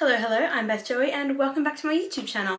Hello, I'm Beth Joey and welcome back to my YouTube channel.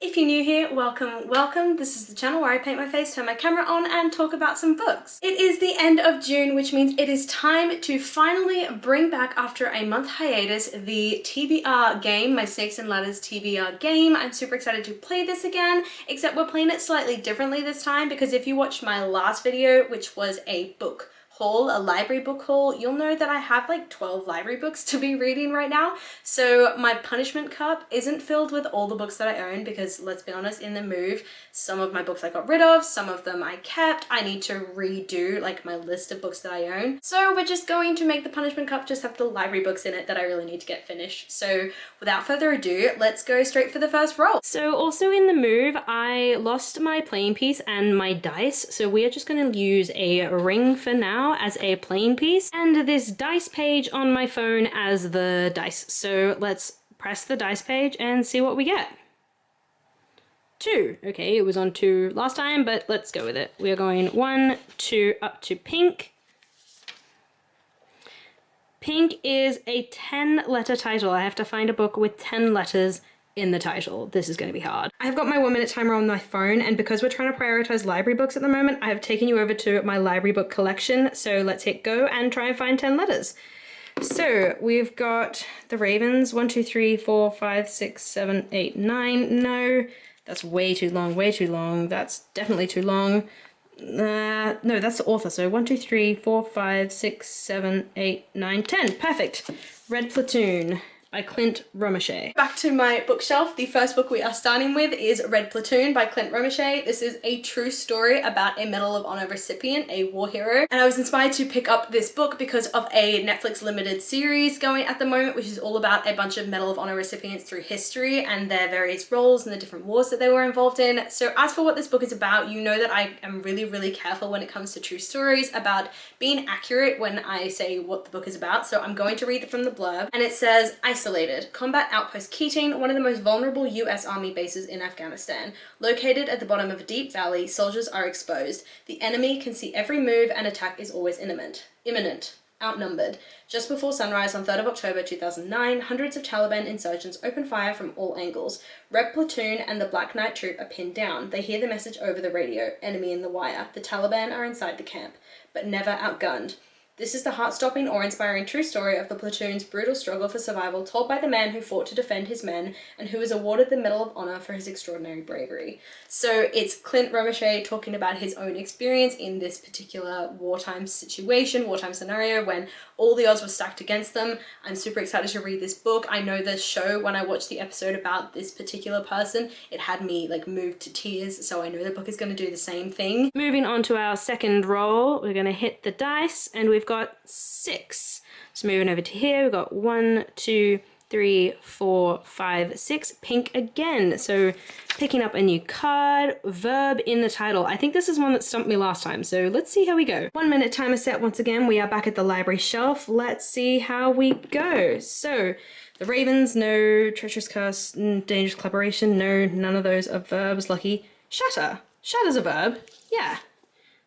If you're new here, welcome. This is the channel where I paint my face, turn my camera on and talk about some books. It is the end of June, which means it is time to finally bring back, after a month hiatus, the TBR game, my Snakes and Ladders TBR game. I'm super excited to play this again, except we're playing it slightly differently this time because if you watched my last video, which was a book haul, a library book haul, you'll know that I have like 12 library books to be reading right now. So my punishment cup isn't filled with all the books that I own because, let's be honest, in the move, some of my books I got rid of, some of them I kept. I need to redo like my list of books that I own. So we're just going to make the punishment cup just have the library books in it that I really need to get finished. So without further ado, let's go straight for the first roll. So also in the move, I lost my playing piece and my dice. So we are just going to use a ring for now as a playing piece and this dice page on my phone as the dice. So let's press the dice page and see what we get. 2. Okay, it was on 2 last time, but let's go with it. We are going 1, 2, up to pink. Pink is a 10-letter title. I have to find a book with 10 letters in the title. This is going to be hard. I've got my 1-minute timer on my phone, and because we're trying to prioritize library books at the moment, I have taken you over to my library book collection. So let's hit go and try and find 10 letters. So we've got the Ravens, 1, 2, 3, 4, 5, 6, 7, 8, 9. No, that's way too long, way too long. That's definitely too long. No, that's the author. So 1, 2, 3, 4, 5, 6, 7, 8, 9, 10. Perfect. Red Platoon by Clint Romeshay. Back to my bookshelf. The first book we are starting with is Red Platoon by Clint Romeshay. This is a true story about a Medal of Honor recipient, a war hero. And I was inspired to pick up this book because of a Netflix limited series going at the moment, which is all about a bunch of Medal of Honor recipients through history and their various roles and the different wars that they were involved in. So as for what this book is about, you know that I am really, really careful when it comes to true stories about being accurate when I say what the book is about. So I'm going to read it from the blurb, and it says, Isolated. Combat Outpost Keating, one of the most vulnerable US Army bases in Afghanistan. Located at the bottom of a deep valley, soldiers are exposed. The enemy can see every move and attack is always imminent. Outnumbered. Just before sunrise on 3rd of October 2009, hundreds of Taliban insurgents open fire from all angles. Red Platoon and the Black Knight Troop are pinned down. They hear the message over the radio, enemy in the wire. The Taliban are inside the camp, but never outgunned. This is the heart-stopping, awe-inspiring true story of the platoon's brutal struggle for survival, told by the man who fought to defend his men and who was awarded the Medal of Honor for his extraordinary bravery. So it's Clint Romeshay talking about his own experience in this particular wartime situation, wartime scenario, when all the odds were stacked against them. I'm super excited to read this book. I know the show, when I watched the episode about this particular person, it had me like moved to tears, so I know the book is going to do the same thing. Moving on to our second roll, we're going to hit the dice, and we've got 6. So moving over to here, we've got 1, 2, 3, 4, 5, 6. Pink again. So picking up a new card, verb in the title. I think this is one that stumped me last time, so let's see how we go. 1-minute timer set once again. We are back at the library shelf. Let's see how we go. So the Ravens, no. Treacherous Curse, dangerous collaboration, no. None of those are verbs. Lucky. Shatter. Shatter's a verb. Yeah.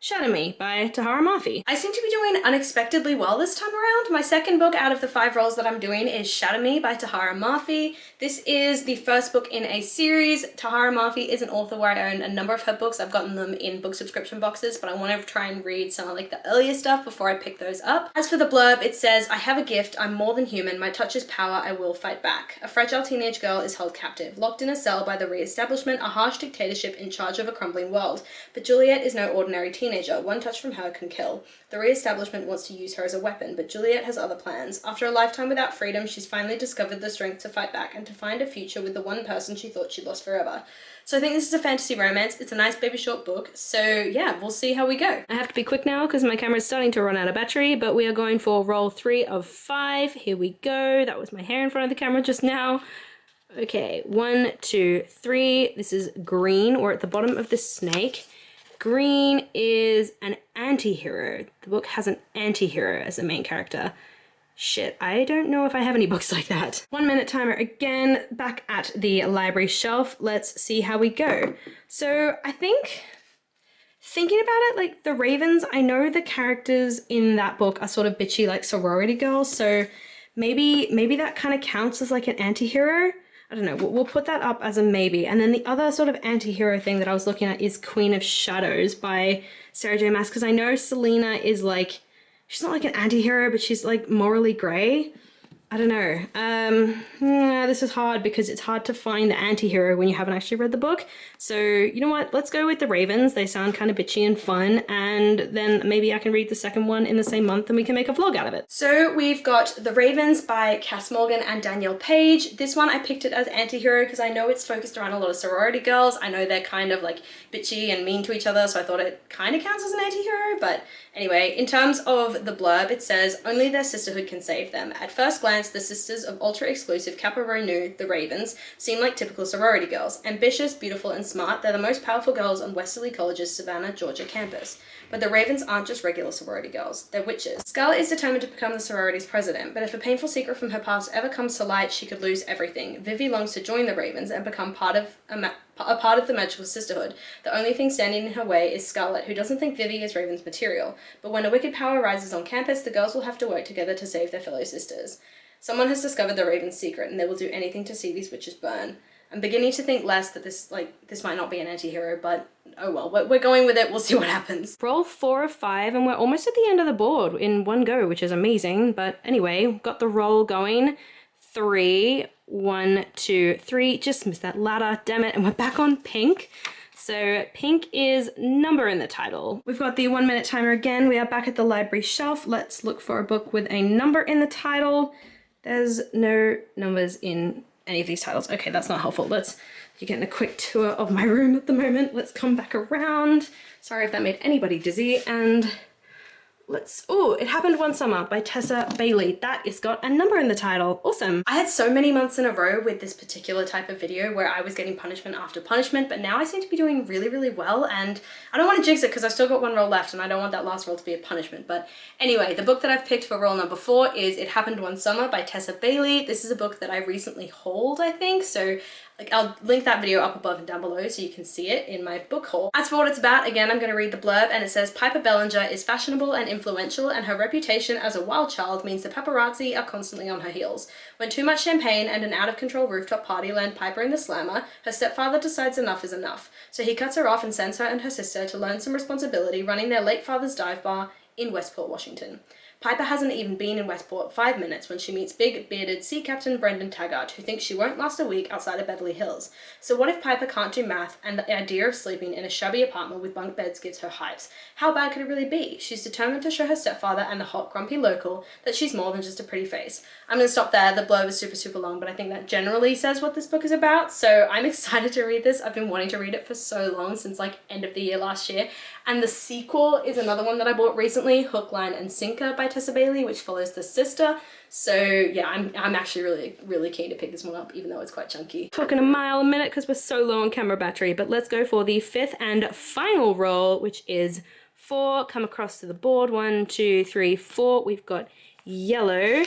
Shatter Me by Tahara Mafi. I seem to be doing unexpectedly well this time around. My second book out of the 5 rolls that I'm doing is Shatter Me by Tahara Mafi. This is the first book in a series. Tahara Mafi is an author where I own a number of her books. I've gotten them in book subscription boxes, but I want to try and read some of like the earlier stuff before I pick those up. As for the blurb, it says, I have a gift, I'm more than human, my touch is power, I will fight back. A fragile teenage girl is held captive, locked in a cell by the re-establishment, a harsh dictatorship in charge of a crumbling world. But Juliet is no ordinary teenager. One touch from her can kill. The re-establishment wants to use her as a weapon, but Juliet has other plans. After a lifetime without freedom, she's finally discovered the strength to fight back and to find a future with the one person she thought she'd lost forever. So I think this is a fantasy romance. It's a nice baby short book. So yeah, we'll see how we go. I have to be quick now because my camera's starting to run out of battery, but we are going for roll 3 of 5. Here we go. That was my hair in front of the camera just now. Okay, 1, 2, 3. This is green. We're at the bottom of the snake. Green is an anti-hero. The book has an anti-hero as the main character. Shit, I don't know if I have any books like that. 1-minute timer again, back at the library shelf. Let's see how we go. So I think, thinking about it, like the Ravens, I know the characters in that book are sort of bitchy like sorority girls, so maybe that kind of counts as like an anti-hero. I don't know, we'll put that up as a maybe. And then the other sort of anti-hero thing that I was looking at is Queen of Shadows by Sarah J Maas, because I know Selena is like, she's not like an anti-hero, but she's like morally grey. I don't know. This is hard because it's hard to find the anti-hero when you haven't actually read the book. So, you know what? Let's go with the Ravens. They sound kind of bitchy and fun, and then maybe I can read the second one in the same month and we can make a vlog out of it. So we've got The Ravens by Cass Morgan and Danielle Page. This one I picked it as anti-hero because I know it's focused around a lot of sorority girls. I know they're kind of like bitchy and mean to each other, so I thought it kind of counts as an anti-hero, but anyway, in terms of the blurb, it says, only their sisterhood can save them. At first glance, the sisters of ultra-exclusive Kappa Rho Nu, the Ravens, seem like typical sorority girls. Ambitious, beautiful, and smart, they're the most powerful girls on Westerly College's Savannah, Georgia campus. But the Ravens aren't just regular sorority girls, they're witches. Scarlett is determined to become the sorority's president, but if a painful secret from her past ever comes to light, she could lose everything. Vivi longs to join the Ravens and become part of the magical sisterhood. The only thing standing in her way is Scarlett, who doesn't think Vivi is Raven's material. But when a wicked power rises on campus, the girls will have to work together to save their fellow sisters. Someone has discovered the Raven's secret, and they will do anything to see these witches burn. I'm beginning to think less that this might not be an anti-hero, but oh well, we're going with it, we'll see what happens. Roll 4 of 5, and we're almost at the end of the board in one go, which is amazing, but anyway, got the roll going. 3, 1, 2, 3, just missed that ladder, damn it, and we're back on pink. So pink is number in the title. We've got the 1 minute timer again. We are back at the library shelf. Let's look for a book with a number in the title. There's no numbers in any of these titles. Okay, that's not helpful. You're getting a quick tour of my room at the moment. Let's come back around. Sorry if that made anybody dizzy, and It Happened One Summer by Tessa Bailey. That has got a number in the title. Awesome. I had so many months in a row with this particular type of video where I was getting punishment after punishment, but now I seem to be doing really, really well, and I don't want to jinx it because I've still got one roll left and I don't want that last roll to be a punishment. But anyway, the book that I've picked for roll number 4 is It Happened One Summer by Tessa Bailey. This is a book that I recently hauled, I think, so I'll link that video up above and down below so you can see it in my book haul. As for what it's about, again, I'm going to read the blurb, and it says, Piper Bellinger is fashionable and influential, and her reputation as a wild child means the paparazzi are constantly on her heels. When too much champagne and an out-of-control rooftop party land Piper in the slammer, her stepfather decides enough is enough. So he cuts her off and sends her and her sister to learn some responsibility running their late father's dive bar in Westport, Washington. Piper hasn't even been in Westport 5 minutes when she meets big, bearded Sea Captain Brendan Taggart, who thinks she won't last a week outside of Beverly Hills. So what if Piper can't do math and the idea of sleeping in a shabby apartment with bunk beds gives her hives? How bad could it really be? She's determined to show her stepfather and the hot, grumpy local that she's more than just a pretty face. I'm going to stop there. The blurb is super, super long, but I think that generally says what this book is about, so I'm excited to read this. I've been wanting to read it for so long, since like end of the year last year. And the sequel is another one that I bought recently, Hook, Line, and Sinker by Tessa Bailey, which follows the sister. So yeah, I'm actually really, really keen to pick this one up, even though it's quite chunky. Talking a mile a minute because we're so low on camera battery, but let's go for the 5th and final roll, which is 4. Come across to the board, 1, 2, 3, 4. We've got yellow.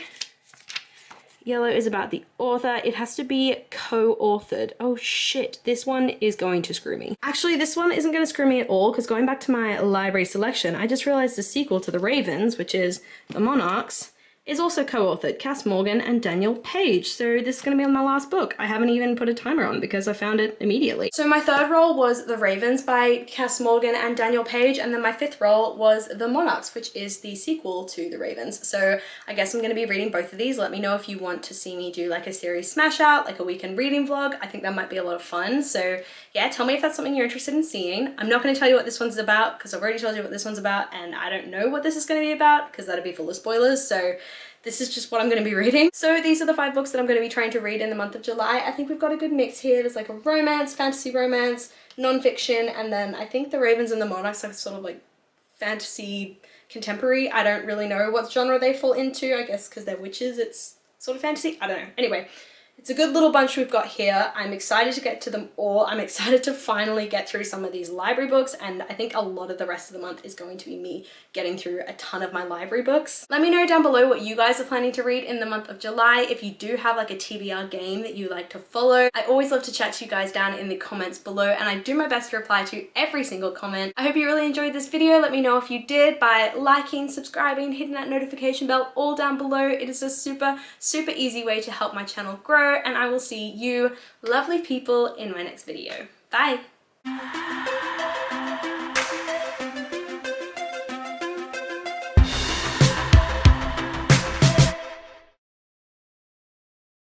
Yellow is about the author. It has to be co-authored. Oh shit, this one is going to screw me. Actually, this one isn't going to screw me at all, because going back to my library selection, I just realized the sequel to The Ravens, which is The Monarchs, is also co-authored, Cass Morgan and Danielle Page. So this is going to be on my last book. I haven't even put a timer on because I found it immediately. So my 3rd roll was The Ravens by Cass Morgan and Danielle Page, and then my 5th roll was The Monarchs, which is the sequel to The Ravens. So I guess I'm going to be reading both of these. Let me know if you want to see me do like a series smash out, like a weekend reading vlog. I think that might be a lot of fun. So yeah, tell me if that's something you're interested in seeing. I'm not going to tell you what this one's about because I've already told you what this one's about, and I don't know what this is going to be about because that'd be full of spoilers. So this is just what I'm going to be reading. So these are the 5 books that I'm going to be trying to read in the month of July. I think we've got a good mix here. There's like a romance, fantasy romance, non-fiction, and then I think The Ravens and the Monarchs are sort of like fantasy contemporary. I don't really know what genre they fall into. I guess because they're witches, it's sort of fantasy. I don't know. Anyway, It's a good little bunch we've got here. I'm excited to get to them all. I'm excited to finally get through some of these library books, and I think a lot of the rest of the month is going to be me getting through a ton of my library books. Let me know down below what you guys are planning to read in the month of July. If you do have like a TBR game that you like to follow, I always love to chat to you guys down in the comments below, and I do my best to reply to every single comment. I hope you really enjoyed this video. Let me know if you did by liking, subscribing, hitting that notification bell all down below. It is a super easy way to help my channel grow, and I will see you lovely people in my next video. Bye!